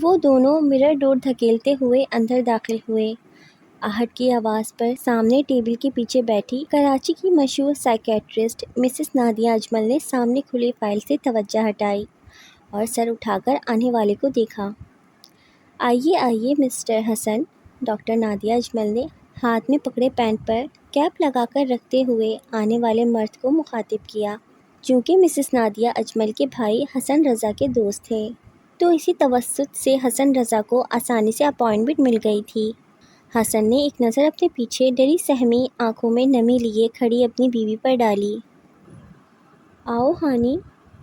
وہ دونوں مرر ڈور دھکیلتے ہوئے اندر داخل ہوئے۔ آہٹ کی آواز پر سامنے ٹیبل کے پیچھے بیٹھی کراچی کی مشہور سائیکیٹرسٹ مسز نادیہ اجمل نے سامنے کھلی فائل سے توجہ ہٹائی اور سر اٹھا کر آنے والے کو دیکھا۔ آئیے آئیے مسٹر حسن، ڈاکٹر نادیہ اجمل نے ہاتھ میں پکڑے پین پر کیپ لگا کر رکھتے ہوئے آنے والے مرد کو مخاطب کیا۔ چونکہ مسز نادیہ اجمل کے بھائی حسن رضا کے دوست تھے تو اسی توسط سے حسن رضا کو آسانی سے اپائنٹمنٹ مل گئی تھی۔ حسن نے ایک نظر اپنے پیچھے ڈری سہمی آنکھوں میں نمی لیے کھڑی اپنی بیوی پر ڈالی۔ آؤ ہانی،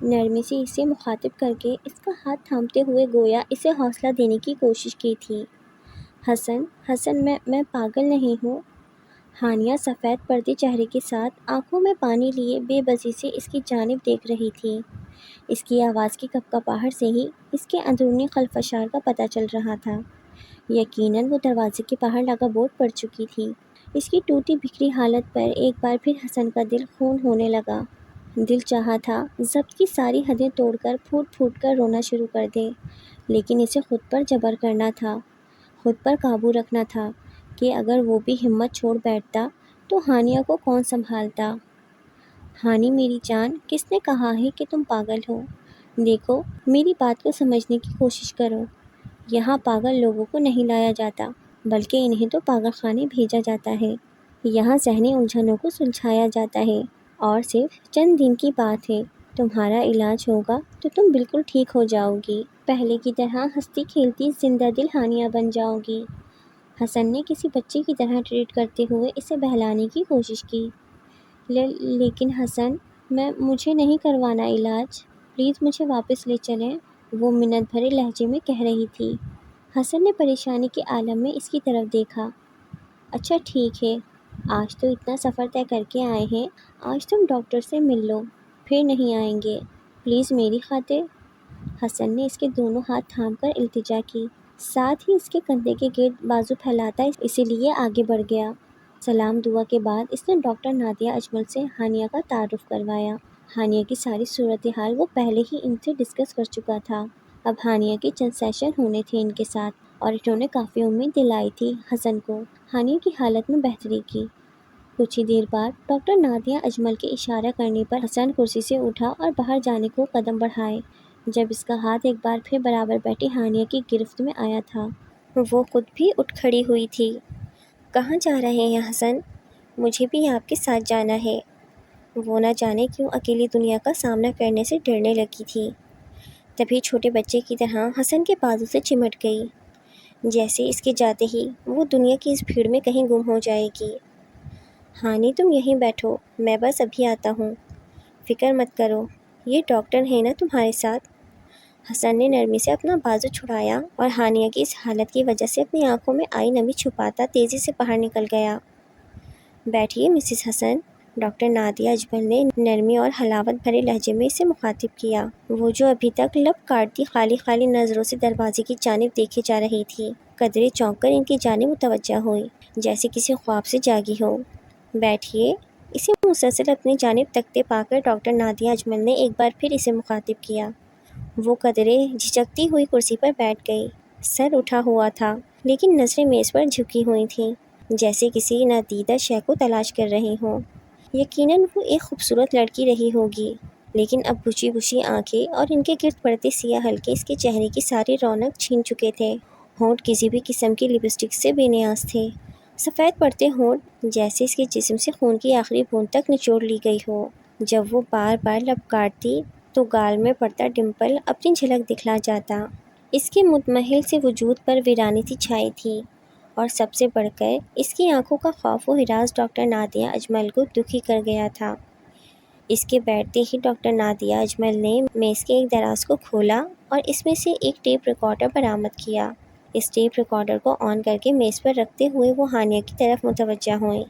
نرمی سے اسے مخاطب کر کے اس کا ہاتھ تھامتے ہوئے گویا اسے حوصلہ دینے کی کوشش کی تھی۔ حسن میں پاگل نہیں ہوں۔ ہانیہ سفید پڑتے چہرے کے ساتھ آنکھوں میں پانی لیے بے بسی سے اس کی جانب دیکھ رہی تھی۔ اس کی آواز کی کپکپاہٹ سے ہی اس کے اندرونی خلفشار کا پتہ چل رہا تھا۔ یقیناً وہ دروازے کے باہر لگا بورڈ پڑھ چکی تھی۔ اس کی ٹوٹی بکھری حالت پر ایک بار پھر حسن کا دل خون ہونے لگا۔ دل چاہا تھا ضبط کی ساری حدیں توڑ کر پھوٹ پھوٹ کر رونا شروع کر دے، لیکن اسے خود پر جبر کرنا تھا، خود پر قابو رکھنا تھا کہ اگر وہ بھی ہمت چھوڑ بیٹھتا تو ہانیہ کو کون سنبھالتا۔ ہانی میری جان، کس نے کہا ہے کہ تم پاگل ہو؟ دیکھو، میری بات کو سمجھنے کی کوشش کرو۔ یہاں پاگل لوگوں کو نہیں لایا جاتا، بلکہ انہیں تو پاگل خانے بھیجا جاتا ہے۔ یہاں ذہنی الجھنوں کو سلجھایا جاتا ہے اور صرف چند دن کی بات ہے۔ تمہارا علاج ہوگا تو تم بالکل ٹھیک ہو جاؤ گی، پہلے کی طرح ہنستی کھیلتی زندہ دل ہانیہ بن جاؤ گی۔ حسن نے کسی بچے کی طرح ٹریٹ کرتے ہوئے اسے بہلانے کی کوشش کی۔ لیکن حسن، مجھے نہیں کروانا علاج، پلیز مجھے واپس لے چلیں، وہ منت بھرے لہجے میں کہہ رہی تھی۔ حسن نے پریشانی کے عالم میں اس کی طرف دیکھا۔ اچھا ٹھیک ہے، آج تو اتنا سفر طے کر کے آئے ہیں، آج تم ڈاکٹر سے مل لو، پھر نہیں آئیں گے، پلیز میری خاطر۔ حسن نے اس کے دونوں ہاتھ تھام کر التجا کی، ساتھ ہی اس کے کندھے کے گرد بازو پھیلاتا اسی لیے آگے بڑھ گیا۔ سلام دعا کے بعد اس نے ڈاکٹر نادیہ اجمل سے ہانیہ کا تعارف کروایا۔ ہانیہ کی ساری صورتحال وہ پہلے ہی ان سے ڈسکس کر چکا تھا۔ اب ہانیہ کے چند سیشن ہونے تھے ان کے ساتھ، اور انہوں نے کافی امید دلائی تھی حسن کو ہانیہ کی حالت میں بہتری کی۔ کچھ ہی دیر بعد ڈاکٹر نادیہ اجمل کے اشارہ کرنے پر حسن کرسی سے اٹھا اور باہر جانے کو قدم بڑھائے۔ جب اس کا ہاتھ ایک بار پھر برابر بیٹھی ہانیہ کی گرفت میں آیا تھا، وہ خود بھی اٹھ کھڑی ہوئی تھی۔ کہاں جا رہے ہیں حسن؟ مجھے بھی آپ کے ساتھ جانا ہے۔ وہ نہ جانے کیوں اکیلی دنیا کا سامنا کرنے سے ڈرنے لگی تھی، تبھی چھوٹے بچے کی طرح حسن کے بازو سے چمٹ گئی، جیسے اس کے جاتے ہی وہ دنیا کی اس بھیڑ میں کہیں گم ہو جائے گی۔ ہانی، تم یہیں بیٹھو، میں بس ابھی آتا ہوں، فکر مت کرو، یہ ڈاکٹر ہے نا تمہارے ساتھ۔ حسن نے نرمی سے اپنا بازو چھڑایا اور ہانیہ کی اس حالت کی وجہ سے اپنی آنکھوں میں آئی نمی چھپاتا تیزی سے باہر نکل گیا۔ بیٹھیے مسز حسن، ڈاکٹر نادیہ اجمل نے نرمی اور حلاوت بھرے لہجے میں اسے مخاطب کیا۔ وہ جو ابھی تک لب کاٹتی خالی خالی نظروں سے دروازے کی جانب دیکھے جا رہی تھی، قدرے چونک کر ان کی جانب متوجہ ہوئی، جیسے کسی خواب سے جاگی ہو۔ بیٹھیے، اسے مسلسل اپنی جانب تکتے پا کر ڈاکٹر نادیہ اجمل نے ایک بار پھر اسے مخاطب کیا۔ وہ قدرے جھجکتی ہوئی کرسی پر بیٹھ گئی، سر اٹھا ہوا تھا لیکن نظریں میز پر جھکی ہوئی تھیں، جیسے کسی نادیدہ شے کو تلاش کر رہی ہوں۔ یقیناً وہ ایک خوبصورت لڑکی رہی ہوگی، لیکن اب بجھی بجھی آنکھیں اور ان کے گرد پڑتے سیاہ حلقے اس کے چہرے کی ساری رونق چھین چکے تھے۔ ہونٹ کسی بھی قسم کی لپسٹک سے بے نیاز تھے، سفید پڑتے ہونٹ جیسے اس کے جسم سے خون کی آخری بوند تک نچوڑ لی گئی ہو۔ جب وہ بار بار لب کاٹتی تو گال میں پڑتا ڈمپل اپنی جھلک دکھلا جاتا۔ اس کے متمحل سے وجود پر ویرانی سی چھائی تھی، اور سب سے بڑھ کر اس کی آنکھوں کا خوف و ہراس ڈاکٹر نادیہ اجمل کو دکھی کر گیا تھا۔ اس کے بیٹھتے ہی ڈاکٹر نادیہ اجمل نے میز کے ایک دراز کو کھولا اور اس میں سے ایک ٹیپ ریکارڈر برآمد کیا۔ اس ٹیپ ریکارڈر کو آن کر کے میز پر رکھتے ہوئے وہ ہانیہ کی طرف متوجہ ہوئیں۔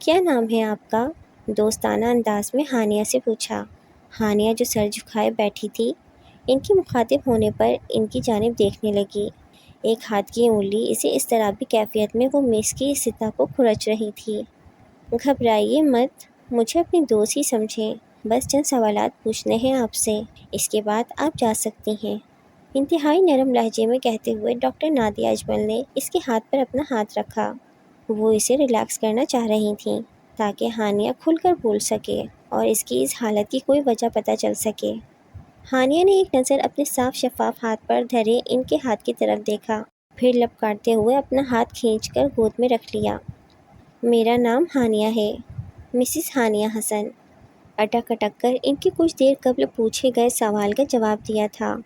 کیا نام ہے آپ کا؟ دوستانہ انداز میں ہانیہ سے پوچھا۔ ہانیہ جو سر جھکائے بیٹھی تھی، ان کی مخاطب ہونے پر ان کی جانب دیکھنے لگی۔ ایک ہاتھ کی انگلی اسے اضطرابی کیفیت میں وہ میز کی سطح کو کھرچ رہی تھی۔ گھبرائیے مت، مجھے اپنی دوست ہی سمجھیں، بس چند سوالات پوچھنے ہیں آپ سے، اس کے بعد آپ جا سکتی ہیں۔ انتہائی نرم لہجے میں کہتے ہوئے ڈاکٹر نادیہ اجمل نے اس کے ہاتھ پر اپنا ہاتھ رکھا۔ وہ اسے ریلیکس کرنا چاہ رہی تھیں تاکہ ہانیہ کھل کر بول سکے اور اس کی اس حالت کی کوئی وجہ پتہ چل سکے۔ ہانیہ نے ایک نظر اپنے صاف شفاف ہاتھ پر دھرے ان کے ہاتھ کی طرف دیکھا، پھر لب کاٹتے ہوئے اپنا ہاتھ کھینچ کر گود میں رکھ لیا۔ میرا نام ہانیہ ہے، مسز ہانیہ حسن۔ اٹک اٹک کر ان کی کچھ دیر قبل پوچھے گئے سوال کا جواب دیا تھا۔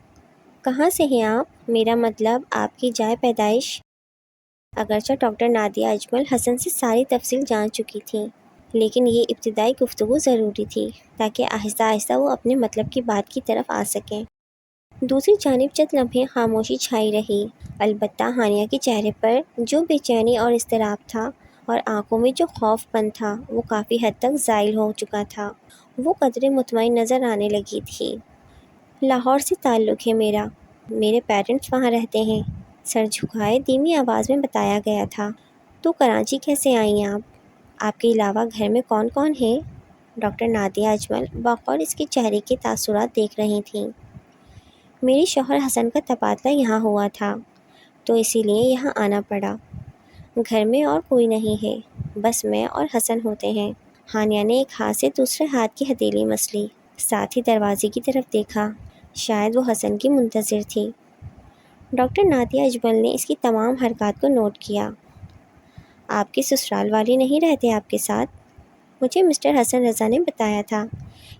کہاں سے ہیں آپ؟ میرا مطلب آپ کی جائے پیدائش۔ اگرچہ ڈاکٹر نادیہ اجمل حسن سے ساری تفصیل جان چکی تھیں، لیکن یہ ابتدائی گفتگو ضروری تھی تاکہ آہستہ آہستہ وہ اپنے مطلب کی بات کی طرف آ سکیں۔ دوسری جانب چند لمحے خاموشی چھائی رہی، البتہ ہانیہ کے چہرے پر جو بے چینی اور اضطراب تھا اور آنکھوں میں جو خوف پن تھا وہ کافی حد تک زائل ہو چکا تھا۔ وہ قدرے مطمئن نظر آنے لگی تھی۔ لاہور سے تعلق ہے میرا، میرے پیرنٹس وہاں رہتے ہیں، سر جھکائے دھیمی آواز میں بتایا گیا تھا۔ تو کراچی کیسے آئیں آپ کے علاوہ گھر میں کون کون ہے؟ ڈاکٹر نادیہ اجمل بغور اس کے چہرے کے تاثرات دیکھ رہی تھیں۔ میرے شوہر حسن کا تبادلہ یہاں ہوا تھا تو اسی لیے یہاں آنا پڑا۔ گھر میں اور کوئی نہیں ہے، بس میں اور حسن ہوتے ہیں۔ ہانیہ نے ایک ہاتھ سے دوسرے ہاتھ کی ہتھیلی مس لی، ساتھ ہی دروازے کی طرف دیکھا، شاید وہ حسن کی منتظر تھی۔ ڈاکٹر نادیہ اجمل نے اس کی تمام حرکات کو نوٹ کیا۔ آپ کے سسرال والے نہیں رہتے آپ کے ساتھ؟ مجھے مسٹر حسن رضا نے بتایا تھا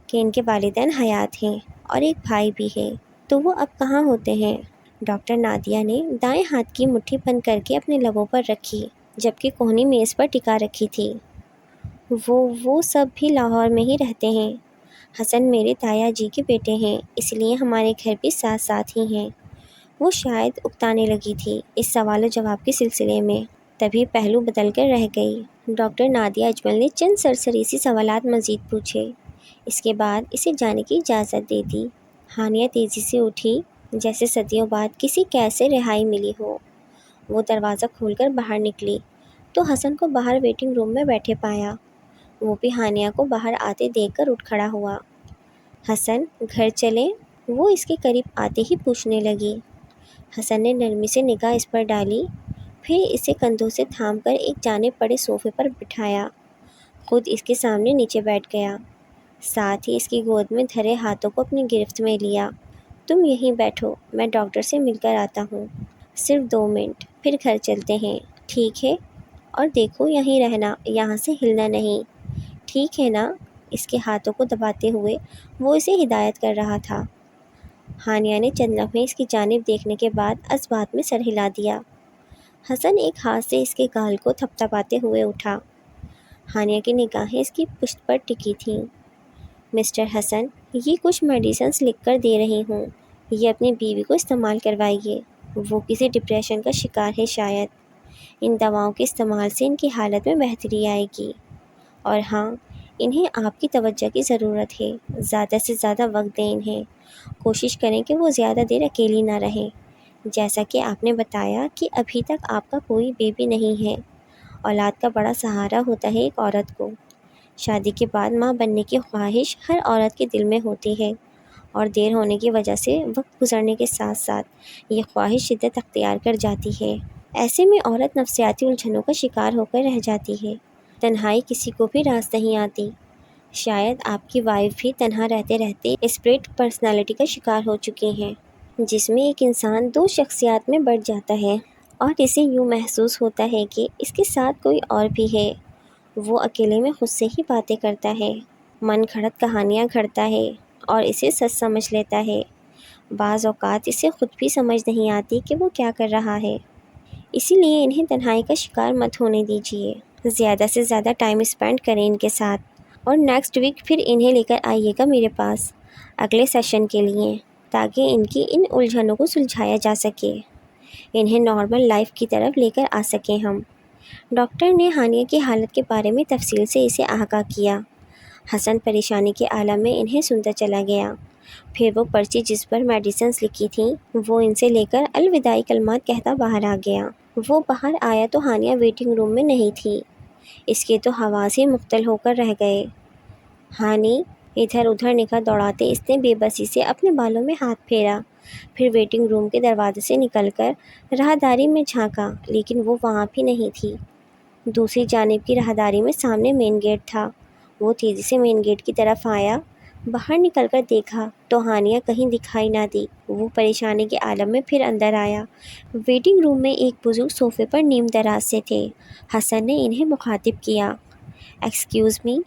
کہ ان کے والدین حیات ہیں اور ایک بھائی بھی ہے، تو وہ اب کہاں ہوتے ہیں؟ ڈاکٹر نادیہ نے دائیں ہاتھ کی مٹھی بند کر کے اپنے لبوں پر رکھی، جبکہ کوہنی میز پر ٹکا رکھی تھی۔ وہ سب بھی لاہور میں ہی رہتے ہیں۔ حسن میرے تایا جی کے بیٹے ہیں، اس لیے ہمارے گھر بھی ساتھ ساتھ ہی ہیں۔ وہ شاید اکتانے لگی تھی اس سوال و جواب کے سلسلے میں، تبھی پہلو بدل کر رہ گئی۔ ڈاکٹر نادیہ اجمل نے چند سرسری سی سوالات مزید پوچھے، اس کے بعد اسے جانے کی اجازت دے دی۔ ہانیہ تیزی سے اٹھی جیسے صدیوں بعد کسی قید سے رہائی ملی ہو۔ وہ دروازہ کھول کر باہر نکلی تو حسن کو باہر ویٹنگ روم میں بیٹھے پایا۔ وہ بھی ہانیہ کو باہر آتے دیکھ کر اٹھ کھڑا ہوا۔ حسن گھر چلیں؟ وہ اس کے قریب آتے ہی پوچھنے لگی۔ حسن نے نرمی سے نگاہ اس پر ڈالی، پھر اسے کندھوں سے تھام کر ایک جانب پڑے صوفے پر بٹھایا، خود اس کے سامنے نیچے بیٹھ گیا، ساتھ ہی اس کی گود میں دھرے ہاتھوں کو اپنی گرفت میں لیا۔ تم یہیں بیٹھو، میں ڈاکٹر سے مل کر آتا ہوں، صرف 2 منٹ، پھر گھر چلتے ہیں، ٹھیک ہے؟ اور دیکھو یہیں رہنا، یہاں سے ہلنا نہیں، ٹھیک ہے نا؟ اس کے ہاتھوں کو دباتے ہوئے وہ اسے ہدایت کر رہا تھا۔ ہانیہ نے چند لمحے اس کی جانب دیکھنے کے بعد اس بات میں سر ہلا دیا۔ حسن ایک ہاتھ سے اس کے گال کو تھپتھپاتے ہوئے اٹھا۔ ہانیہ کی نگاہیں اس کی پشت پر ٹکی تھیں۔ مسٹر حسن، یہ کچھ میڈیسنز لکھ کر دے رہی ہوں، یہ اپنی بیوی کو استعمال کروائیے، وہ کسی ڈپریشن کا شکار ہے شاید۔ ان دواؤں کے استعمال سے ان کی حالت میں بہتری آئے گی، اور ہاں، انہیں آپ کی توجہ کی ضرورت ہے، زیادہ سے زیادہ وقت دیں انہیں، کوشش کریں کہ وہ زیادہ دیر اکیلی نہ رہیں۔ جیسا کہ آپ نے بتایا کہ ابھی تک آپ کا کوئی بیبی نہیں ہے، اولاد کا بڑا سہارا ہوتا ہے ایک عورت کو۔ شادی کے بعد ماں بننے کی خواہش ہر عورت کے دل میں ہوتی ہے، اور دیر ہونے کی وجہ سے وقت گزرنے کے ساتھ ساتھ یہ خواہش شدت اختیار کر جاتی ہے۔ ایسے میں عورت نفسیاتی الجھنوں کا شکار ہو کر رہ جاتی ہے، تنہائی کسی کو بھی راس نہیں آتی۔ شاید آپ کی وائف بھی تنہا رہتے رہتے اسپلٹ پرسنالٹی کا شکار ہو چکی ہیں، جس میں ایک انسان 2 شخصیات میں بٹ جاتا ہے، اور اسے یوں محسوس ہوتا ہے کہ اس کے ساتھ کوئی اور بھی ہے۔ وہ اکیلے میں خود سے ہی باتیں کرتا ہے، من گھڑت کہانیاں گھڑتا ہے اور اسے سچ سمجھ لیتا ہے۔ بعض اوقات اسے خود بھی سمجھ نہیں آتی کہ وہ کیا کر رہا ہے۔ اسی لیے انہیں تنہائی کا شکار مت ہونے دیجیے، زیادہ سے زیادہ ٹائم اسپینڈ کریں ان کے ساتھ، اور نیکسٹ ویک پھر انہیں لے کر آئیے گا میرے پاس اگلے سیشن کے لیے، تاکہ ان کی ان الجھنوں کو سلجھایا جا سکے، انہیں نارمل لائف کی طرف لے کر آ سکیں ہم۔ ڈاکٹر نے ہانیہ کی حالت کے بارے میں تفصیل سے اسے آگاہ کیا۔ حسن پریشانی کے عالم میں انہیں سنتا چلا گیا، پھر وہ پرچی جس پر میڈیسنز لکھی تھیں وہ ان سے لے کر الوداعی کلمات کہتا باہر آ گیا۔ وہ باہر آیا تو ہانیہ ویٹنگ روم میں نہیں تھی، اس کے تو حواس ہی مختل ہو کر رہ گئے۔ ہانی، ادھر ادھر نگاہ دوڑاتے اس نے بے بسی سے اپنے بالوں میں ہاتھ پھیرا پھر ویٹنگ روم کے دروازے سے نکل کر راہداری میں جھانکا، لیکن وہ وہاں بھی نہیں تھی۔ دوسری جانب کی راہداری میں سامنے مین گیٹ تھا۔ وہ تیزی سے مین گیٹ کی طرف آیا، باہر نکل کر دیکھا تو ہانیہ کہیں دکھائی نہ دی۔ وہ پریشانی کے عالم میں پھر اندر آیا۔ ویٹنگ روم میں ایک بزرگ صوفے پر نیم دراز سے تھے۔ حسن نے انہیں مخاطب کیا، ایکسکیوز می،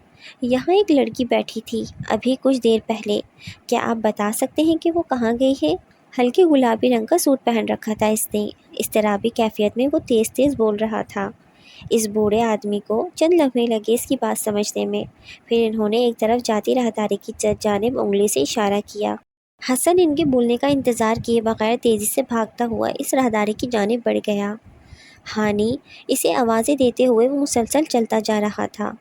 یہاں ایک لڑکی بیٹھی تھی ابھی کچھ دیر پہلے، کیا آپ بتا سکتے ہیں کہ وہ کہاں گئی ہے؟ ہلکے گلابی رنگ کا سوٹ پہن رکھا تھا اس نے۔ اضطرابی کیفیت میں وہ تیز تیز بول رہا تھا۔ اس بوڑھے آدمی کو چند لمحے لگے اس کی بات سمجھنے میں، پھر انہوں نے ایک طرف جاتی راہداری کی جانب انگلی سے اشارہ کیا۔ حسن ان کے بولنے کا انتظار کیے بغیر تیزی سے بھاگتا ہوا اس راہداری کی جانب بڑھ گیا۔ ہانی اسے آوازیں دیتے ہوئے وہ مسلسل چلتا جا رہا تھا۔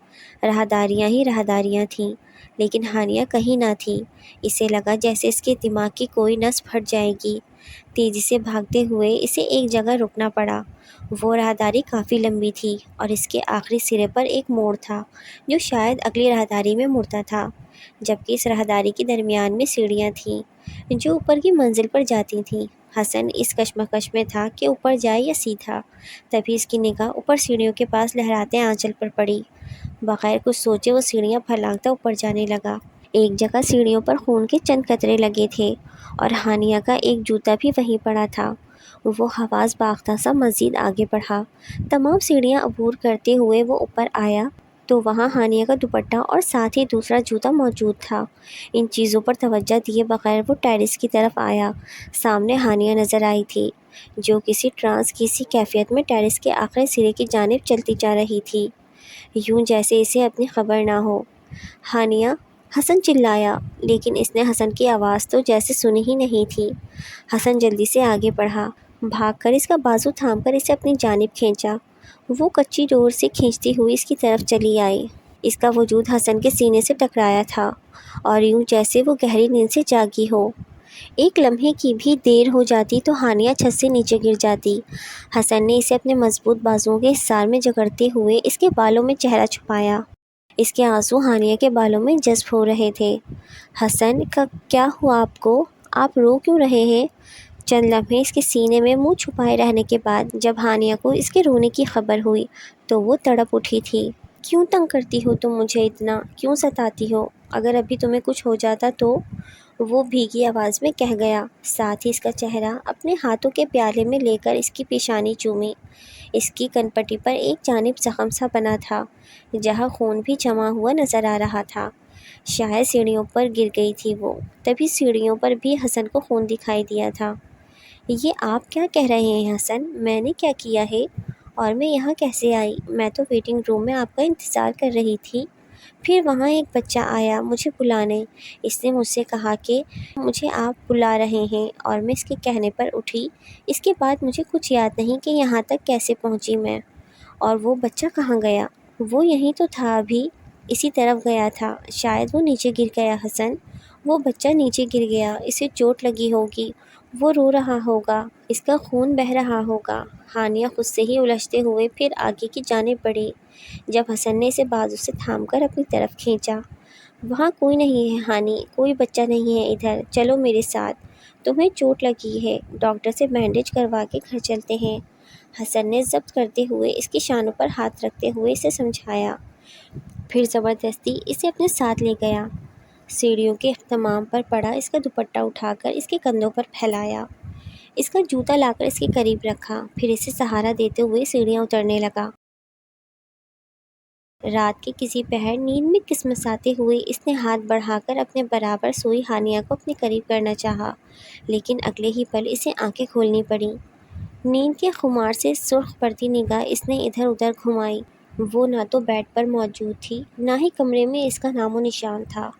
راہداریاں ہی راہداریاں تھیں، لیکن ہانیہ کہیں نہ تھی۔ اسے لگا جیسے اس کے دماغ کی کوئی نس پھٹ جائے گی۔ تیزی سے بھاگتے ہوئے اسے ایک جگہ رکنا پڑا۔ وہ راہداری کافی لمبی تھی اور اس کے آخری سرے پر ایک موڑ تھا جو شاید اگلی راہداری میں مڑتا تھا، جبکہ اس راہداری کے درمیان میں سیڑھیاں تھیں جو اوپر کی منزل پر جاتی تھیں۔ حسن اس کشمکش میں تھا کہ اوپر جائے یا سیدھا، تبھی اس کی نگاہ اوپر سیڑھیوں کے پاس لہراتے آنچل پر پڑی۔ بغیر کچھ سوچے وہ سیڑھیاں پھلانگتا اوپر جانے لگا۔ ایک جگہ سیڑھیوں پر خون کے چند قطرے لگے تھے اور ہانیہ کا ایک جوتا بھی وہیں پڑا تھا۔ وہ حواس باختہ سا مزید آگے بڑھا۔ تمام سیڑھیاں عبور کرتے ہوئے وہ اوپر آیا تو وہاں ہانیہ کا دوپٹہ اور ساتھ ہی دوسرا جوتا موجود تھا۔ ان چیزوں پر توجہ دیے بغیر وہ ٹیرس کی طرف آیا۔ سامنے ہانیہ نظر آئی تھی جو کسی ٹرانس کی سی کیفیت میں ٹیرس کے آخری سرے کی جانب چلتی جا رہی تھی، یوں جیسے اسے اپنی خبر نہ ہو۔ ہانیہ، حسن چلایا، لیکن اس نے حسن کی آواز تو جیسے سنی ہی نہیں تھی۔ حسن جلدی سے آگے بڑھا، بھاگ کر اس کا بازو تھام کر اسے اپنی جانب کھینچا۔ وہ کچی ڈور سے کھینچتی ہوئی اس کی طرف چلی آئی۔ اس کا وجود حسن کے سینے سے ٹکرایا تھا اور یوں جیسے وہ گہری نیند سے جاگی ہو۔ ایک لمحے کی بھی دیر ہو جاتی تو ہانیہ چھت سے نیچے گر جاتی۔ حسن نے اسے اپنے مضبوط بازوؤں کے حصار میں جکڑتے ہوئے اس کے بالوں میں چہرہ چھپایا۔ اس کے آنسو ہانیہ کے بالوں میں جذب ہو رہے تھے۔ حسن، کیا ہوا آپ کو؟ آپ رو کیوں رہے ہیں؟ چند لمحے اس کے سینے میں منہ چھپائے رہنے کے بعد جب ہانیہ کو اس کے رونے کی خبر ہوئی تو وہ تڑپ اٹھی تھی۔ کیوں تنگ کرتی ہو تم مجھے اتنا؟ کیوں ستاتی ہو؟ اگر ابھی تمہیں کچھ ہو جاتا تو؟ وہ بھیگی آواز میں کہہ گیا، ساتھ ہی اس کا چہرہ اپنے ہاتھوں کے پیالے میں لے کر اس کی پیشانی چومی۔ اس کی کنپٹی پر ایک جانب زخم سا بنا تھا جہاں خون بھی جمع ہوا نظر آ رہا تھا۔ شاید سیڑھیوں پر گر گئی تھی وہ، تبھی سیڑھیوں پر بھی حسن کو خون دکھائی دیا تھا۔ یہ آپ کیا کہہ رہے ہیں حسن؟ میں نے کیا کیا ہے؟ اور میں یہاں کیسے آئی؟ میں تو ویٹنگ روم میں آپ کا انتظار کر رہی تھی، پھر وہاں ایک بچہ آیا مجھے بلانے۔ اس نے مجھ سے کہا کہ مجھے آپ بلا رہے ہیں اور میں اس کے کہنے پر اٹھی۔ اس کے بعد مجھے کچھ یاد نہیں کہ یہاں تک کیسے پہنچی میں۔ اور وہ بچہ کہاں گیا؟ وہ یہیں تو تھا، ابھی اسی طرف گیا تھا۔ شاید وہ نیچے گر گیا حسن، وہ بچہ نیچے گر گیا، اسے چوٹ لگی ہوگی، وہ رو رہا ہوگا، اس کا خون بہہ رہا ہوگا۔ ہانیہ خود سے ہی الجھتے ہوئے پھر آگے کی جانب بڑھی جب حسن نے اسے بازو سے تھام کر اپنی طرف کھینچا۔ وہاں کوئی نہیں ہے ہانی، کوئی بچہ نہیں ہے ادھر، چلو میرے ساتھ، تمہیں چوٹ لگی ہے، ڈاکٹر سے بینڈیج کروا کے گھر چلتے ہیں۔ حسن نے ضبط کرتے ہوئے اس کی شانوں پر ہاتھ رکھتے ہوئے اسے سمجھایا، پھر زبردستی اسے اپنے ساتھ لے گیا۔ سیڑھیوں کے اختتام پر پڑا اس کا دوپٹہ اٹھا کر اس کے کندھوں پر پھیلایا، اس کا جوتا لا کر اس کے قریب رکھا، پھر اسے سہارا دیتے ہوئے سیڑھیاں اترنے لگا۔ رات کے کسی پہر نیند میں کسمساتے ہوئے اس نے ہاتھ بڑھا کر اپنے برابر سوئی ہانیہ کو اپنے قریب کرنا چاہا، لیکن اگلے ہی پل اسے آنکھیں کھولنی پڑیں۔ نیند کے خمار سے سرخ پڑتی نگاہ اس نے ادھر ادھر گھمائی۔ وہ نہ تو بیڈ پر موجود تھی، نہ ہی کمرے میں اس کا نام و نشان تھا۔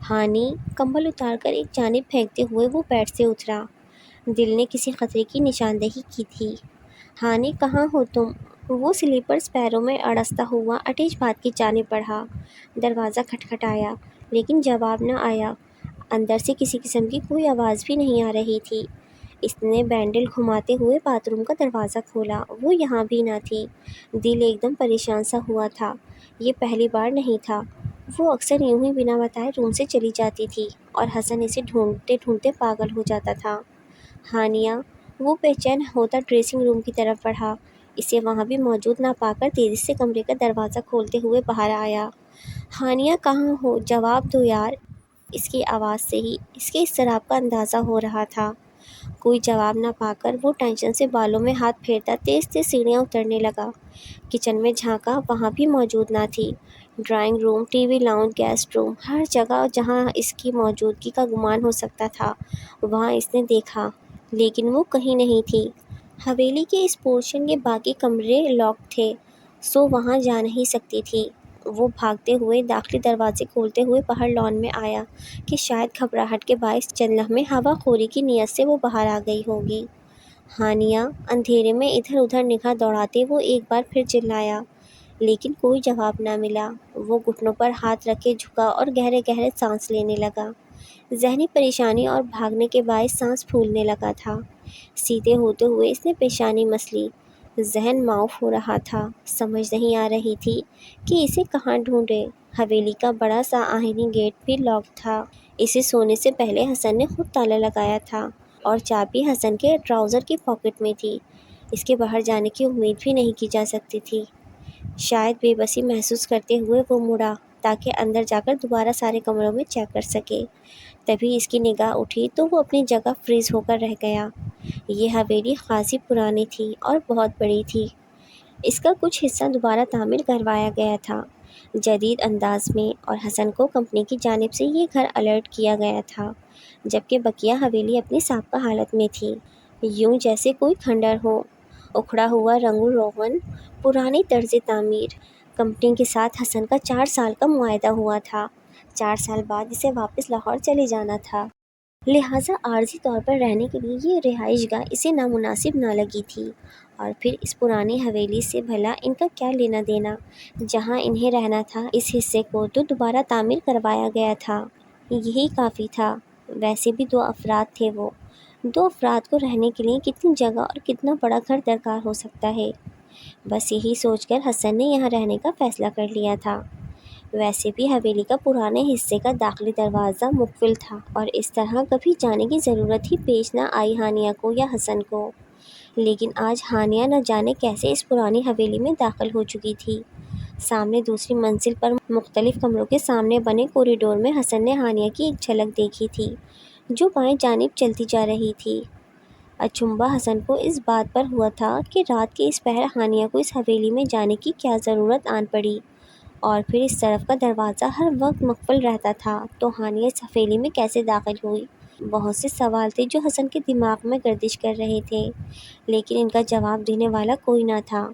ہانی، کمبل اتار کر ایک جانب پھینکتے ہوئے وہ بیڈ سے اترا۔ دل نے کسی خطرے کی نشاندہی کی تھی۔ ہانی، کہاں ہو تم؟ وہ سلیپرز پیروں میں اڑستا ہوا اٹیچ باتھ کی جانب بڑھا۔ دروازہ کھٹکھٹایا لیکن جواب نہ آیا۔ اندر سے کسی قسم کی کوئی آواز بھی نہیں آ رہی تھی۔ اس نے بینڈل گھماتے ہوئے باتھ روم کا دروازہ کھولا، وہ یہاں بھی نہ تھی۔ دل ایک دم پریشان سا ہوا تھا، یہ پہلی بار نہیں تھا۔ وہ اکثر یوں ہی بنا بتائے روم سے چلی جاتی تھی اور حسن اسے ڈھونڈتے ڈھونڈتے پاگل ہو جاتا تھا۔ ہانیہ وہ بے چین ہوتا ڈریسنگ روم کی طرف بڑھا، اسے وہاں بھی موجود نہ پا کر تیزی سے کمرے کا دروازہ کھولتے ہوئے باہر آیا۔ ہانیہ کہاں ہو؟ جواب دو یار۔ اس کی آواز سے ہی اس کے اضطراب کا اندازہ ہو رہا تھا۔ کوئی جواب نہ پا کر وہ ٹینشن سے بالوں میں ہاتھ پھیرتا تیز تیز سیڑھیاں اترنے لگا۔ کچن میں جھانکا، وہاں بھی موجود نہ تھی۔ Drawing room, TV lounge, guest room, ہر جگہ جہاں اس کی موجودگی کا گمان ہو سکتا تھا وہاں اس نے دیکھا، لیکن وہ کہیں نہیں تھی۔ حویلی کے اس پورشن کے باقی کمرے لاک تھے، سو وہاں جا نہیں سکتی تھی۔ وہ بھاگتے ہوئے داخلی دروازے کھولتے ہوئے باہر لان میں آیا کہ شاید گھبراہٹ کے باعث چند لمحے ہوا خوری کی نیت سے وہ باہر آ گئی ہوگی۔ ہانیہ اندھیرے میں ادھر ادھر نگاہ دوڑاتے وہ ایک بار پھر چلایا، لیکن کوئی جواب نہ ملا۔ وہ گھٹنوں پر ہاتھ رکھے جھکا اور گہرے گہرے سانس لینے لگا۔ ذہنی پریشانی اور بھاگنے کے باعث سانس پھولنے لگا تھا۔ سیدھے ہوتے ہوئے اس نے پیشانی مس لی۔ ذہن معاف ہو رہا تھا، سمجھ نہیں آ رہی تھی کہ اسے کہاں ڈھونڈے۔ حویلی کا بڑا سا آہنی گیٹ بھی لاک تھا۔ اسے سونے سے پہلے حسن نے خود تالا لگایا تھا اور چابی حسن کے ٹراؤزر کی پاکٹ میں تھی۔ اس کے باہر جانے کی امید بھی نہیں کی جا سکتی تھی۔ شاید بے بسی محسوس کرتے ہوئے وہ مڑا تاکہ اندر جا کر دوبارہ سارے کمروں میں چیک کر سکے۔ تبھی اس کی نگاہ اٹھی تو وہ اپنی جگہ فریز ہو کر رہ گیا۔ یہ حویلی خاصی پرانی تھی اور بہت بڑی تھی۔ اس کا کچھ حصہ دوبارہ تعمیر کروایا گیا تھا جدید انداز میں، اور حسن کو کمپنی کی جانب سے یہ گھر الرٹ کیا گیا تھا، جبکہ بقیہ حویلی اپنی سابقہ حالت میں تھی، یوں جیسے کوئی کھنڈر ہو، اکھڑا ہوا رنگ و روغن، پرانی طرز تعمیر۔ کمپنی کے ساتھ حسن کا 4 سال کا معاہدہ ہوا تھا۔ 4 سال بعد اسے واپس لاہور چلے جانا تھا، لہٰذا عارضی طور پر رہنے کے لیے یہ رہائش گاہ اسے نامناسب نہ لگی تھی۔ اور پھر اس پرانی حویلی سے بھلا ان کا کیا لینا دینا؟ جہاں انہیں رہنا تھا اس حصے کو تو دوبارہ تعمیر کروایا گیا تھا، یہی کافی تھا۔ ویسے بھی 2 افراد تھے وہ، 2 افراد کو رہنے کے لیے کتنی جگہ اور کتنا بڑا گھر درکار ہو سکتا ہے؟ بس یہی سوچ کر حسن نے یہاں رہنے کا فیصلہ کر لیا تھا۔ ویسے بھی حویلی کا پرانے حصے کا داخلی دروازہ مقفل تھا اور اس طرح کبھی جانے کی ضرورت ہی پیش نہ آئی ہانیہ کو یا حسن کو، لیکن آج ہانیہ نہ جانے کیسے اس پرانی حویلی میں داخل ہو چکی تھی۔ سامنے دوسری منزل پر مختلف کمروں کے سامنے بنے کوریڈور میں حسن نے ہانیہ کی ایک جھلک دیکھی تھی جو بائیں جانب چلتی جا رہی تھی۔ اچنبھا حسن کو اس بات پر ہوا تھا کہ رات کے اس پہر ہانیہ کو اس حویلی میں جانے کی کیا ضرورت آن پڑی، اور پھر اس طرف کا دروازہ ہر وقت مقفل رہتا تھا تو ہانیہ اس حویلی میں کیسے داخل ہوئی؟ بہت سے سوال تھے جو حسن کے دماغ میں گردش کر رہے تھے، لیکن ان کا جواب دینے والا کوئی نہ تھا۔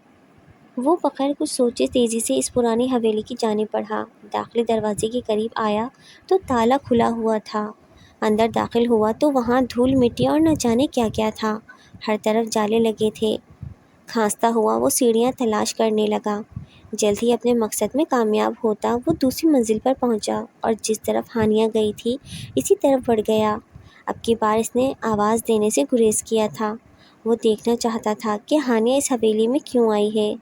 وہ بغیر کچھ سوچے تیزی سے اس پرانی حویلی کی جانب بڑھا۔ داخلی دروازے کے قریب آیا تو تالا کھلا ہوا تھا۔ اندر داخل ہوا تو وہاں دھول مٹی اور نہ جانے کیا کیا تھا، ہر طرف جالے لگے تھے۔ کھانستا ہوا وہ سیڑھیاں تلاش کرنے لگا۔ جلد ہی اپنے مقصد میں کامیاب ہوتا وہ دوسری منزل پر پہنچا اور جس طرف ہانیہ گئی تھی اسی طرف بڑھ گیا۔ اب کی بار اس نے آواز دینے سے گریز کیا تھا۔ وہ دیکھنا چاہتا تھا کہ ہانیہ اس حویلی میں کیوں آئی ہے۔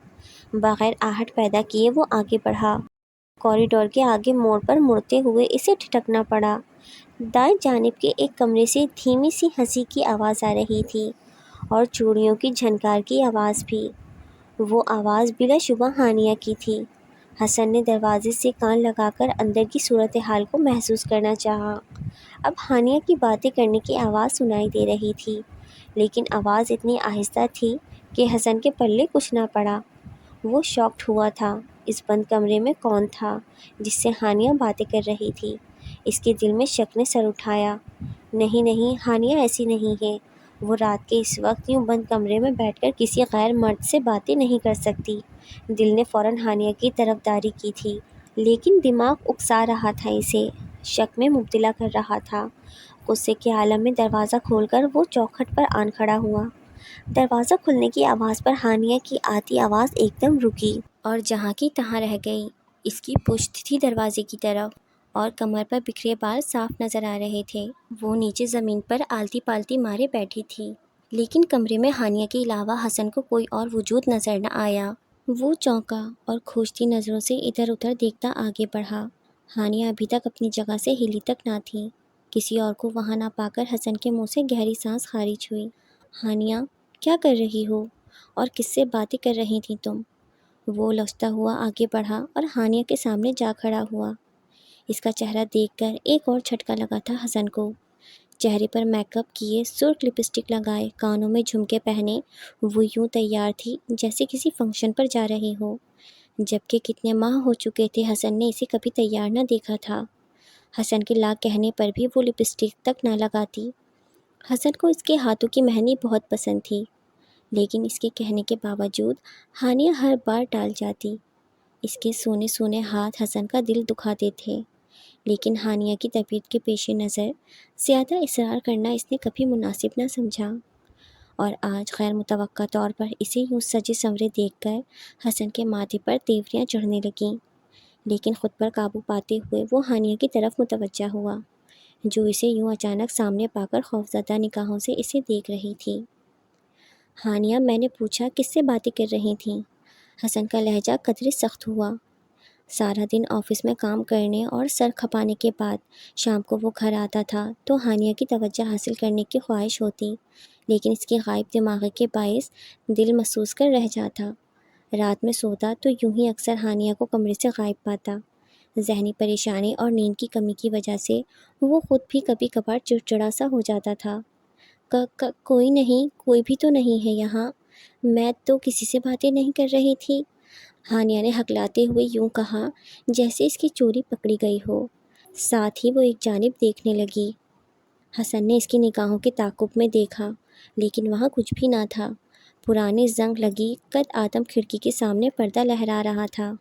بغیر آہٹ پیدا کیے وہ آگے بڑھا۔ کوریڈور کے آگے موڑ پر مڑتے ہوئے اسے ٹھٹکنا پڑا۔ دائیں جانب کے ایک کمرے سے دھیمی سی ہنسی کی آواز آ رہی تھی اور چوڑیوں کی جھنکار کی آواز بھی۔ وہ آواز بلا شبہ ہانیہ کی تھی۔ حسن نے دروازے سے کان لگا کر اندر کی صورتحال کو محسوس کرنا چاہا۔ اب ہانیہ کی باتیں کرنے کی آواز سنائی دے رہی تھی، لیکن آواز اتنی آہستہ تھی کہ حسن کے پلے کچھ نہ پڑا۔ وہ شاکڈ ہوا تھا۔ اس بند کمرے میں کون تھا جس سے ہانیہ باتیں کر رہی تھی؟ اس کے دل میں شک نے سر اٹھایا۔ نہیں نہیں، ہانیہ ایسی نہیں ہے۔ وہ رات کے اس وقت یوں بند کمرے میں بیٹھ کر کسی غیر مرد سے باتیں نہیں کر سکتی۔ دل نے فوراً ہانیہ کی طرفداری کی تھی، لیکن دماغ اکسا رہا تھا، اسے شک میں مبتلا کر رہا تھا۔ غصے کے عالم میں دروازہ کھول کر وہ چوکھٹ پر آن کھڑا ہوا۔ دروازہ کھلنے کی آواز پر ہانیہ کی آتی آواز ایک دم رکی اور جہاں کی تہاں رہ گئی۔ اس کی پشت تھی دروازے کی طرف اور کمر پر بکھرے بال صاف نظر آ رہے تھے۔ وہ نیچے زمین پر آلتی پالتی مارے بیٹھی تھی، لیکن کمرے میں ہانیہ کے علاوہ حسن کو کوئی اور وجود نظر نہ آیا۔ وہ چونکا اور کھوجتی نظروں سے ادھر ادھر دیکھتا آگے بڑھا۔ ہانیہ ابھی تک اپنی جگہ سے ہلی تک نہ تھی کسی اور کو وہاں نہ پا کر حسن کے منہ سے گہری سانس خارج ہوئی۔ ہانیہ، کیا کر رہی ہو اور کس سے باتیں کر رہی تھی تم؟ وہ لوچتا ہوا آگے بڑھا اور ہانیہ کے سامنے جا کھڑا ہوا۔ اس کا چہرہ دیکھ کر ایک اور جھٹکا لگا تھا حسن کو۔ چہرے پر میک اپ کیے، سرخ لپسٹک لگائے، کانوں میں جھمکے پہنے، وہ یوں تیار تھی جیسے کسی فنکشن پر جا رہی ہو، جبکہ کتنے ماہ ہو چکے تھے حسن نے اسے کبھی تیار نہ دیکھا تھا۔ حسن کے لا کہنے پر بھی وہ لپسٹک تک نہ لگاتی۔ حسن کو اس کے ہاتھوں کی مہندی بہت پسند تھی، لیکن اس کے کہنے کے باوجود ہانیہ ہر بار ٹال جاتی۔ اس کے سونے سونے ہاتھ حسن کا دل دکھاتے تھے، لیکن ہانیہ کی طبیعت کے پیش نظر زیادہ اصرار کرنا اس نے کبھی مناسب نہ سمجھا، اور آج غیر متوقع طور پر اسے یوں سجے سنورے دیکھ کر حسن کے ماتھے پر تیوریاں چڑھنے لگیں، لیکن خود پر قابو پاتے ہوئے وہ ہانیہ کی طرف متوجہ ہوا، جو اسے یوں اچانک سامنے پا کر خوفزدہ نگاہوں سے اسے دیکھ رہی تھی۔ ہانیہ، میں نے پوچھا کس سے باتیں کر رہی تھیں؟ حسن کا لہجہ قدرے سخت ہوا۔ سارا دن آفس میں کام کرنے اور سر کھپانے کے بعد شام کو وہ گھر آتا تھا تو ہانیہ کی توجہ حاصل کرنے کی خواہش ہوتی، لیکن اس کی غائب دماغی کے باعث دل محسوس کر رہ جاتا۔ رات میں سوتا تو یوں ہی اکثر ہانیہ کو کمرے سے غائب پاتا۔ ذہنی پریشانی اور نیند کی کمی کی وجہ سے وہ خود بھی کبھی کبھار چڑچڑا سا ہو جاتا تھا۔ کوئی نہیں، کوئی بھی تو نہیں ہے یہاں، میں تو کسی سے باتیں نہیں کر رہی تھی، ہانیہ نے ہکلاتے ہوئے یوں کہا جیسے اس کی چوری پکڑی گئی ہو۔ ساتھ ہی وہ ایک جانب دیکھنے لگی۔ حسن نے اس کی نگاہوں کے تعاقب میں دیکھا، لیکن وہاں کچھ بھی نہ تھا۔ پرانی زنگ لگی قد آدم کھڑکی کے سامنے پردہ لہرا رہا تھا۔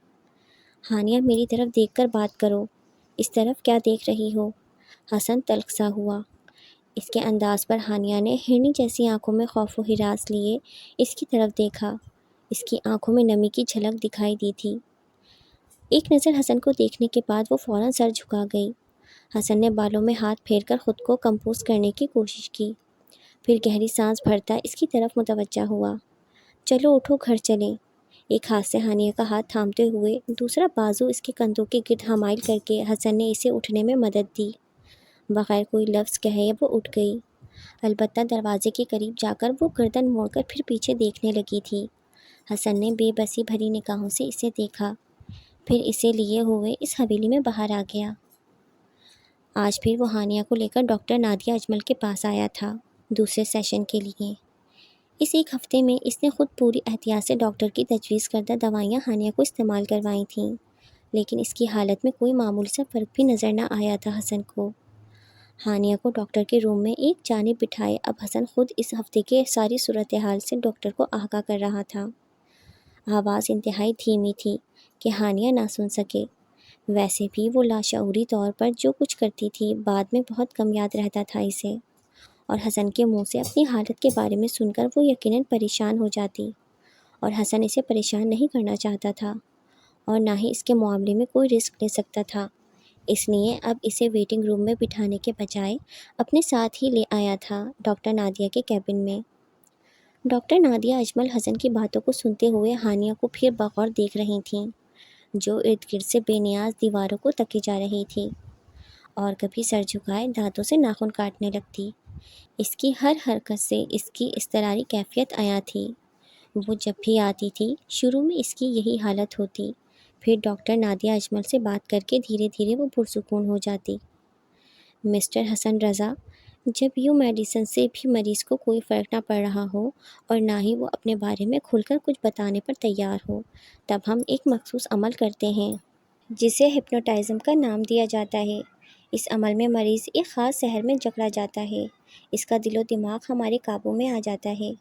ہانیہ، میری طرف دیکھ کر بات کرو، اس طرف کیا دیکھ رہی ہو؟ حسن تلخ سا ہوا۔ اس کے انداز پر ہانیہ نے ہرنی جیسی آنکھوں میں خوف و ہراس لیے اس کی طرف دیکھا۔ اس کی آنکھوں میں نمی کی جھلک دکھائی دی تھی۔ ایک نظر حسن کو دیکھنے کے بعد وہ فوراً سر جھکا گئی۔ حسن نے بالوں میں ہاتھ پھیر کر خود کو کمپوز کرنے کی کوشش کی، پھر گہری سانس بھرتا اس کی طرف متوجہ ہوا۔ چلو اٹھو، گھر چلیں۔ ایک ہاتھ سے ہانیہ کا ہاتھ تھامتے ہوئے دوسرا بازو اس کے کندھوں کے گرد حمائل کر کے حسن نے اسے اٹھنے میں مدد دی۔ بغیر کوئی لفظ کہے وہ اٹھ گئی، البتہ دروازے کے قریب جا کر وہ گردن موڑ کر پھر پیچھے دیکھنے لگی تھی۔ حسن نے بے بسی بھری نگاہوں سے اسے دیکھا، پھر اسے لیے ہوئے اس حویلی میں باہر آ گیا۔ آج پھر وہ ہانیہ کو لے کر ڈاکٹر نادیہ اجمل کے پاس آیا تھا، دوسرے سیشن کے لیے۔ اس ایک ہفتے میں اس نے خود پوری احتیاط سے ڈاکٹر کی تجویز کردہ دوائیاں ہانیہ کو استعمال کروائی تھیں، لیکن اس کی حالت میں کوئی معمولی سا فرق بھی نظر نہ آیا تھا حسن کو۔ ہانیہ کو ڈاکٹر کے روم میں ایک جانب بٹھائے اب حسن خود اس ہفتے کے ساری صورتحال سے ڈاکٹر کو آگاہ کر رہا تھا۔ آواز انتہائی دھیمی تھی کہ ہانیہ نہ سن سکے۔ ویسے بھی وہ لاشعوری طور پر جو کچھ کرتی تھی بعد میں بہت کم یاد رہتا تھا اسے، اور حسن کے منہ سے اپنی حالت کے بارے میں سن کر وہ یقیناً پریشان ہو جاتی، اور حسن اسے پریشان نہیں کرنا چاہتا تھا اور نہ ہی اس کے معاملے میں کوئی رسک لے سکتا تھا۔ اس لیے اب اسے ویٹنگ روم میں بٹھانے کے بجائے اپنے ساتھ ہی لے آیا تھا ڈاکٹر نادیہ کے کیبن میں۔ ڈاکٹر نادیہ اجمل حسن کی باتوں کو سنتے ہوئے ہانیہ کو پھر بغور دیکھ رہی تھیں، جو ارد گرد سے بے نیاز دیواروں کو تکی جا رہی تھی، اور کبھی سر جھکائے دانتوں سے ناخن کاٹنے لگتی۔ اس کی ہر حرکت سے اس کی اضطراری کیفیت عیاں تھی۔ وہ جب بھی آتی تھی شروع میں اس کی یہی حالت ہوتی، پھر ڈاکٹر نادیہ اجمل سے بات کر کے دھیرے دھیرے وہ پرسکون ہو جاتی۔ مسٹر حسن رضا، جب یوں میڈیسن سے بھی مریض کو کوئی فرق نہ پڑ رہا ہو اور نہ ہی وہ اپنے بارے میں کھل کر کچھ بتانے پر تیار ہو، تب ہم ایک مخصوص عمل کرتے ہیں جسے ہپنوٹائزم کا نام دیا جاتا ہے۔ اس عمل میں مریض ایک خاص سحر میں جکڑا جاتا ہے، اس کا دل و دماغ ہمارے قابو میں آ جاتا ہے۔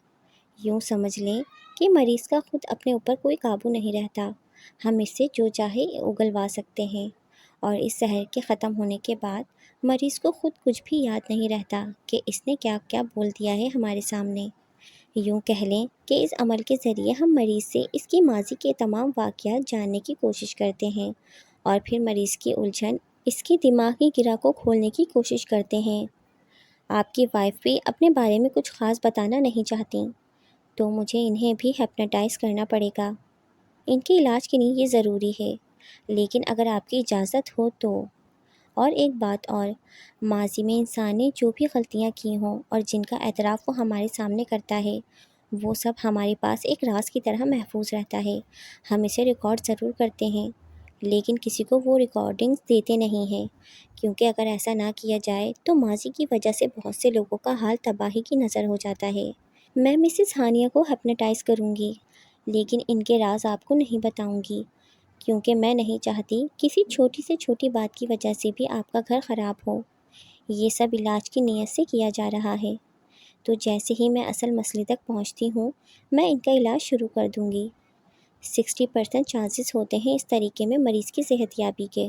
یوں سمجھ لیں کہ مریض کا خود اپنے اوپر کوئی قابو نہیں رہتا، ہم اس سے جو چاہے اگلوا سکتے ہیں، اور اس سحر کے ختم ہونے کے بعد مریض کو خود کچھ بھی یاد نہیں رہتا کہ اس نے کیا کیا بول دیا ہے ہمارے سامنے۔ یوں کہہ لیں کہ اس عمل کے ذریعے ہم مریض سے اس کی ماضی کے تمام واقعات جاننے کی کوشش کرتے ہیں، اور پھر مریض کی الجھن اس کی دماغی گرہ کو کھولنے کی کوشش کرتے ہیں۔ آپ کی وائف بھی اپنے بارے میں کچھ خاص بتانا نہیں چاہتی، تو مجھے انہیں بھی ہپنوٹائز کرنا پڑے گا۔ ان کے علاج کے لیے یہ ضروری ہے، لیکن اگر آپ کی اجازت ہو تو اور ایک بات اور، ماضی میں انسان نے جو بھی غلطیاں کی ہوں اور جن کا اعتراف وہ ہمارے سامنے کرتا ہے، وہ سب ہمارے پاس ایک راز کی طرح محفوظ رہتا ہے۔ ہم اسے ریکارڈ ضرور کرتے ہیں، لیکن کسی کو وہ ریکارڈنگز دیتے نہیں ہیں، کیونکہ اگر ایسا نہ کیا جائے تو ماضی کی وجہ سے بہت سے لوگوں کا حال تباہی کی نظر ہو جاتا ہے۔ میں مسز ہانیہ کو ہپنوٹائز کروں گی، لیکن ان کے راز آپ کو نہیں بتاؤں گی، کیونکہ میں نہیں چاہتی کسی چھوٹی سے چھوٹی بات کی وجہ سے بھی آپ کا گھر خراب ہو۔ یہ سب علاج کی نیت سے کیا جا رہا ہے، تو جیسے ہی میں اصل مسئلے تک پہنچتی ہوں میں ان کا علاج شروع کر دوں گی۔ 60% چانسز ہوتے ہیں اس طریقے میں مریض کی صحت یابی کے،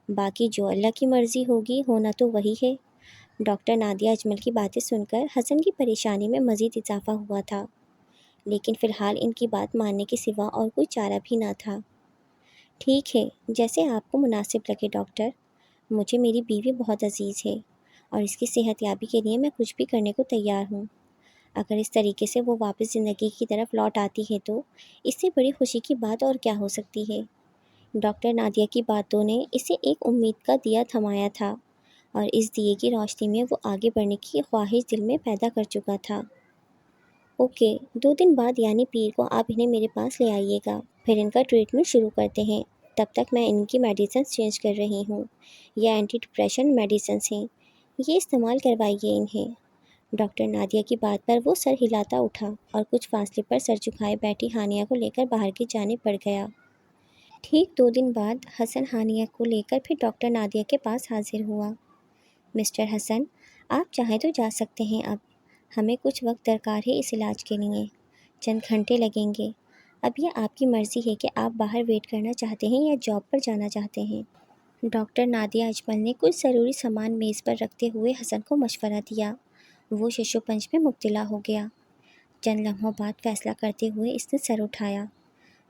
باقی جو اللہ کی مرضی ہوگی ہونا تو وہی ہے۔ ڈاکٹر نادیہ اجمل کی باتیں سن کر حسن کی پریشانی میں مزید اضافہ ہوا تھا، لیکن فی الحال ان کی بات ماننے کے سوا اور کوئی چارہ بھی نہ تھا۔ ٹھیک ہے، جیسے آپ کو مناسب لگے ڈاکٹر، مجھے میری بیوی بہت عزیز ہے اور اس کی صحت یابی کے لیے میں کچھ بھی کرنے کو تیار ہوں۔ اگر اس طریقے سے وہ واپس زندگی کی طرف لوٹ آتی ہے تو اس سے بڑی خوشی کی بات اور کیا ہو سکتی ہے۔ ڈاکٹر نادیہ کی باتوں نے اسے ایک امید کا دیا تھمایا تھا، اور اس دیے کی روشنی میں وہ آگے بڑھنے کی خواہش دل میں پیدا کر چکا تھا۔ اوکے، 2 دن بعد یعنی پیر کو آپ انہیں میرے پاس لے آئیے گا، پھر ان کا ٹریٹمنٹ شروع کرتے ہیں۔ تب تک میں ان کی میڈیسنز چینج کر رہی ہوں، یہ اینٹی ڈپریشن میڈیسنز ہیں، یہ استعمال کروائیے انہیں۔ ڈاکٹر نادیہ کی بات پر وہ سر ہلاتا اٹھا اور کچھ فاصلے پر سر جھکائے بیٹھی ہانیہ کو لے کر باہر کی جانب بڑھ گیا۔ ٹھیک 2 دن بعد حسن ہانیہ کو لے کر پھر ڈاکٹر نادیہ کے پاس حاضر ہوا۔ مسٹر حسن، آپ چاہیں تو جا سکتے ہیں اب، ہمیں کچھ وقت درکار ہے اس علاج کے لیے، چند گھنٹے لگیں گے۔ اب یہ آپ کی مرضی ہے کہ آپ باہر ویٹ کرنا چاہتے ہیں یا جاب پر جانا چاہتے ہیں۔ ڈاکٹر نادیہ اجمل نے کچھ ضروری سامان میز پر رکھتے ہوئے حسن کو مشورہ دیا۔ وہ شش و پنج میں مبتلا ہو گیا۔ چند لمحوں بعد فیصلہ کرتے ہوئے اس نے سر اٹھایا۔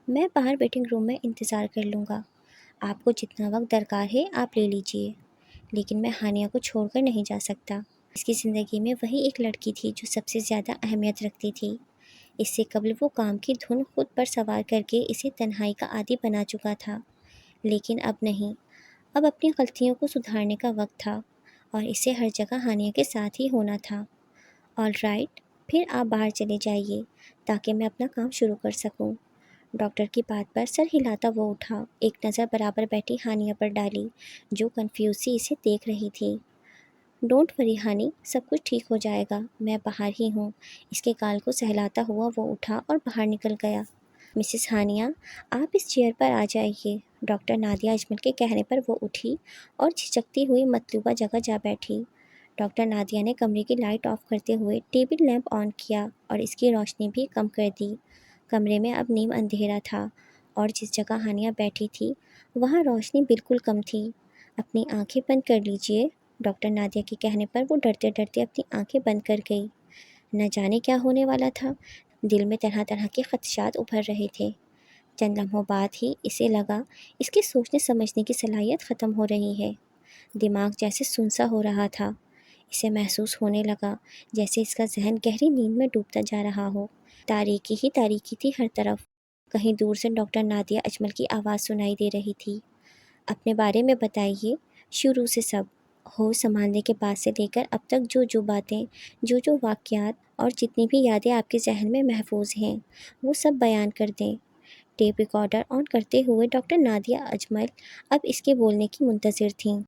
میں باہر ویٹنگ روم میں انتظار کر لوں گا، آپ کو جتنا وقت درکار ہے آپ لے لیجئے، لیکن میں ہانیہ کو چھوڑ کر نہیں جا سکتا۔ اس کی زندگی میں وہی ایک لڑکی تھی جو سب سے زیادہ اہمیت رکھتی تھی۔ اس سے قبل وہ کام کی دھن خود پر سوار کر کے اسے تنہائی کا عادی بنا چکا تھا، لیکن اب نہیں، اب اپنی غلطیوں کو سدھارنے کا وقت تھا اور اسے ہر جگہ ہانیہ کے ساتھ ہی ہونا تھا۔ آل رائٹ، پھر آپ باہر چلے جائیے تاکہ میں اپنا کام شروع کر سکوں۔ ڈاکٹر کی بات پر سر ہلاتا وہ اٹھا، ایک نظر برابر بیٹھی ہانیہ پر ڈالی جو کنفیوز سی اسے دیکھ رہی تھی۔ ڈونٹ وری ہانی، سب کچھ ٹھیک ہو جائے گا، میں باہر ہی ہوں۔ اس کے گال کو سہلاتا ہوا وہ اٹھا اور باہر نکل گیا۔ مسز ہانیہ، آپ اس چیئر پر آ جائیے۔ ڈاکٹر نادیہ اجمل کے کہنے پر وہ اٹھی اور جھجکتی ہوئی مطلوبہ جگہ جا بیٹھی۔ ڈاکٹر نادیہ نے کمرے کی لائٹ آف کرتے ہوئے ٹیبل لیمپ آن کیا اور اس کی روشنی بھی کم کر دی۔ کمرے میں اب نیم اندھیرا تھا اور جس جگہ ہانیہ بیٹھی تھی وہاں روشنی بالکل کم تھی۔ اپنی آنکھیں بند کر لیجئے۔ ڈاکٹر نادیہ کے کہنے پر وہ ڈرتے ڈرتے اپنی آنکھیں بند کر گئی۔ نہ جانے کیا ہونے والا تھا، دل میں طرح طرح کے خدشات ابھر رہے تھے۔ چند لمحوں بعد ہی اسے لگا اس کے سوچنے سمجھنے کی صلاحیت ختم ہو رہی ہے۔ دماغ جیسے سنسا ہو رہا تھا۔ اسے محسوس ہونے لگا جیسے اس کا ذہن گہری نیند میں ڈوبتا جا رہا ہو۔ تاریکی ہی تاریکی تھی ہر طرف۔ کہیں دور سے ڈاکٹر نادیہ اجمل کی آواز سنائی دے رہی تھی۔ اپنے بارے میں بتائیے، شروع سے سب، ہوش سنبھالنے کے بعد سے لے کر اب تک جو باتیں، جو واقعات اور جتنی بھی یادیں آپ کے ذہن میں محفوظ ہیں وہ سب بیان کر دیں۔ ٹیپ ریکارڈر آن کرتے ہوئے ڈاکٹر نادیہ اجمل اب اس کے بولنے کی منتظر تھیں۔